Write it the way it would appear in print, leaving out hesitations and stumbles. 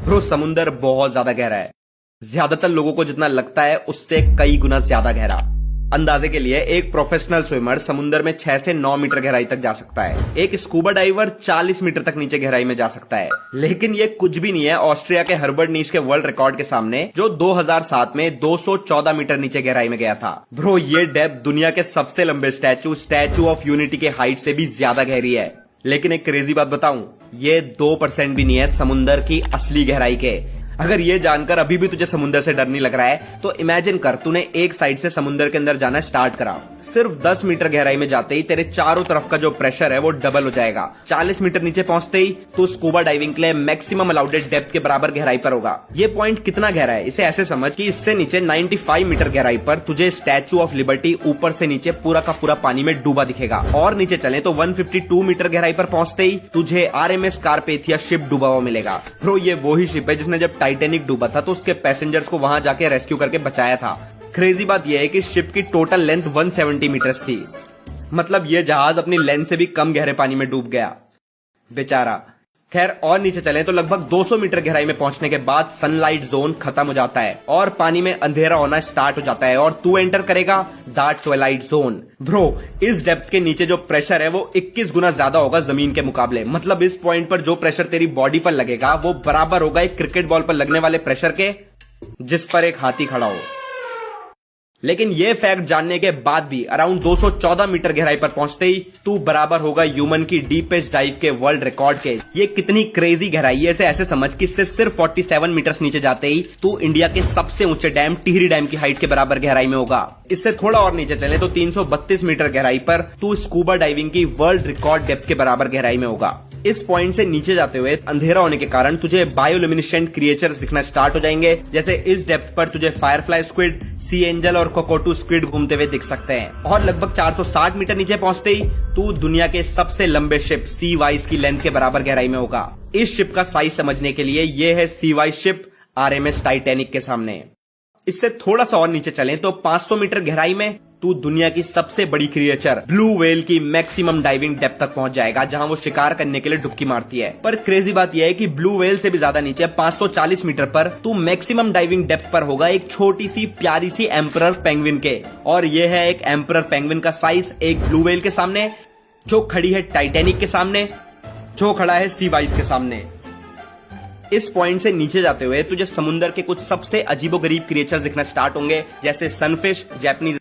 Bro समुंदर बहुत ज्यादा गहरा है। ज्यादातर लोगों को जितना लगता है उससे कई गुना ज्यादा गहरा। अंदाजे के लिए एक प्रोफेशनल स्विमर समुंदर में 6 से 9 मीटर गहराई तक जा सकता है। एक स्कूबा डाइवर 40 मीटर तक नीचे गहराई में जा सकता है। लेकिन ये कुछ भी नहीं है ऑस्ट्रिया के हर्बर्ट नीश के वर्ल्ड रिकॉर्ड के सामने, जो 2007 में 214 मीटर नीचे गहराई में गया था। ब्रो ये डेप्थ दुनिया के सबसे लंबे स्टैचू ऑफ यूनिटी के हाइट से भी ज्यादा गहरी है। लेकिन एक क्रेजी बात बताऊं, ये 2% भी नहीं है समुंदर की असली गहराई के। अगर ये जानकर अभी भी तुझे समुंदर से डर नहीं लग रहा है तो इमेजिन कर तूने एक साइड से समुंदर के अंदर जाना स्टार्ट करा। सिर्फ 10 मीटर गहराई में जाते ही तेरे चारों तरफ का जो प्रेशर है वो डबल हो जाएगा। 40 मीटर नीचे पहुंचते ही तू स्कूबा डाइविंग के लिए मैक्सिमम अलाउडेड डेप्थ के बराबर गहराई पर होगा। ये पॉइंट कितना गहरा है इसे ऐसे समझ कि इससे नीचे 95 मीटर गहराई पर तुझे स्टैचू ऑफ लिबर्टी ऊपर से नीचे पूरा का पूरा पानी में डूबा दिखेगा। और नीचे चले तो 152 मीटर गहराई पर पहुंचते ही तुझे RMS कारपेथिया शिप डूबा हुआ मिलेगा। ब्रो ये वही शिप है जिसने जब टाइटेनिक डूबा था तो उसके पैसेंजर्स को वहां जाके रेस्क्यू करके बचाया था। क्रेजी बात यह है कि शिप की टोटल लेंथ 170 मीटर्स थी। मतलब ये जहाज अपनी लेंथ से भी कम गहरे पानी में डूब गया बेचारा। खैर और नीचे चले तो लगभग 200 मीटर गहराई में पहुंचने के बाद सनलाइट जोन खत्म हो जाता है और पानी में अंधेरा होना स्टार्ट हो जाता है और तू एंटर करेगा द ट्वाइलाइट जोन। ब्रो इस डेप्थ के नीचे जो प्रेशर है वो 21 गुना ज्यादा होगा जमीन के मुकाबले। मतलब इस पॉइंट पर जो प्रेशर तेरी बॉडी पर लगेगा वो बराबर होगा एक क्रिकेट बॉल पर लगने वाले प्रेशर के जिस पर एक हाथी खड़ा हो। लेकिन ये फैक्ट जानने के बाद भी अराउंड 214 मीटर गहराई पर पहुंचते ही तू बराबर होगा ह्यूमन की डीपेस्ट डाइव के वर्ल्ड रिकॉर्ड के। ये कितनी क्रेजी गहराई है इसे ऐसे समझ कि इससे सिर्फ 47 मीटर्स नीचे जाते ही तू इंडिया के सबसे ऊंचे डैम टिहरी डैम की हाइट के बराबर गहराई में होगा। इससे थोड़ा और नीचे चले तो 332 मीटर गहराई पर तू स्कूबा डाइविंग की वर्ल्ड रिकॉर्ड डेप्थ के बराबर गहराई में होगा। इस पॉइंट से नीचे जाते हुए अंधेरा होने के कारण तुझे बायोल्यूमिनेसेंट क्रिएचर्स दिखना स्टार्ट हो जाएंगे। जैसे इस डेप्थ पर तुझे फायरफ्लाई स्क्विड, सी एंजल और कोकोटू स्क्विड घूमते हुए दिख सकते हैं। और लगभग 460 मीटर नीचे पहुंचते ही तू दुनिया के सबसे लंबे शिप सी वाइस की लेंथ के बराबर गहराई में होगा। इस शिप का साइज समझने के लिए ये है सी वाइस शिप RMS टाइटैनिक के सामने। इससे थोड़ा सा और नीचे चलें तो 500 मीटर गहराई में तू दुनिया की सबसे बड़ी क्रिएचर ब्लू व्हेल की मैक्सिमम डाइविंग डेप्थ तक पहुंच जाएगा, जहां वो शिकार करने के लिए डुबकी मारती है। पर क्रेजी बात यह है कि ब्लू व्हेल से भी ज्यादा नीचे 540 मीटर पर तू मैक्सिमम डाइविंग डेप्थ पर होगा एक छोटी सी प्यारी सी एम्परर पेंगुइन के। और ये है एक एम्परर पेंगुइन का साइज एक ब्लू व्हेल के सामने, जो खड़ी है टाइटैनिक के सामने, जो खड़ा है सी वाइस के सामने। इस पॉइंट से नीचे जाते हुए तुझे समुंदर के कुछ सबसे अजीबोगरीब क्रिएचर्स दिखना स्टार्ट होंगे, जैसे सनफिश, जैपनीज